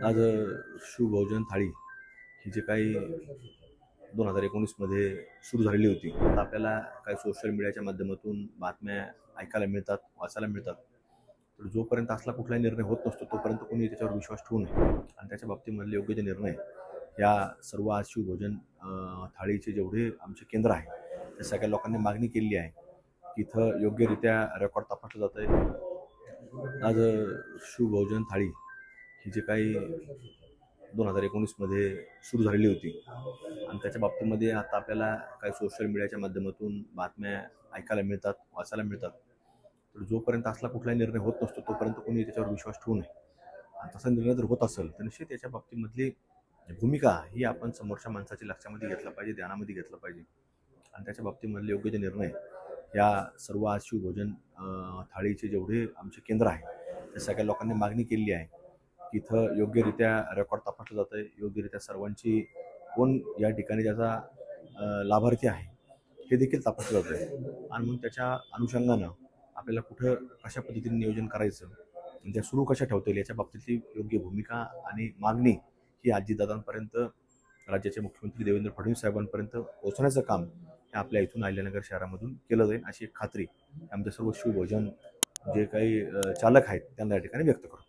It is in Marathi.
आज शिवभोजन थाळी ही जी काही 2019मध्ये सुरू झालेली होती. आता आपल्याला काही सोशल मीडियाच्या माध्यमातून बातम्या ऐकायला मिळतात, वाचायला मिळतात. तर जोपर्यंत असला कुठलाही निर्णय होत नसतो, तोपर्यंत कोणी त्याच्यावर विश्वास ठेवू नये. आणि त्याच्या बाबतीमधले योग्य ते निर्णय या सर्व आज शिवभोजन थाळीचे जेवढे आमचे केंद्र आहे, त्या सगळ्या लोकांनी मागणी केलेली आहे, की इथं योग्यरित्या रेकॉर्ड तपासलं जातंय. आज शिवभोजन थाळी ही जी काही 2019मध्ये सुरू झालेली होती आणि त्याच्या बाबतीमध्ये आता आपल्याला काही सोशल मीडियाच्या माध्यमातून बातम्या ऐकायला मिळतात, वाचायला मिळतात. तर जोपर्यंत असला कुठलाही निर्णय होत नसतो, तोपर्यंत कोणी त्याच्यावर विश्वास ठेवू नये. आणि तसा निर्णय जर होत असेल, तर निश्चित याच्या बाबतीमधली भूमिका ही आपण समोरच्या माणसाची लक्षामध्ये घेतलं पाहिजे, ध्यानामध्ये घेतलं पाहिजे. आणि त्याच्या बाबतीमधले योग्य ते निर्णय या सर्व आज शिवभोजन थाळीचे जेवढे आमचे केंद्र आहे, त्या सगळ्या लोकांनी मागणी केलेली आहे, की इथं योग्यरित्या रेकॉर्ड तपासलं जातं आहे, योग्यरित्या सर्वांची कोण या ठिकाणी त्याचा लाभार्थी आहे, हे देखील तपासलं जातं आहे. आणि मग त्याच्या अनुषंगानं आपल्याला कुठं कशा पद्धतीने नियोजन करायचं, आणि त्या सुरू कशा ठेवता येईल याच्या बाबतीतली योग्य भूमिका आणि मागणी ही अजितदादांपर्यंत, राज्याचे मुख्यमंत्री देवेंद्र फडणवीस साहेबांपर्यंत पोहोचण्याचं काम हे आपल्या इथून अहिल्यानगर शहरामधून केलं जाईल, अशी एक खात्री आमच्या सर्व शिवभोजन जे काही चालक आहेत त्यांना या ठिकाणी व्यक्त करतो.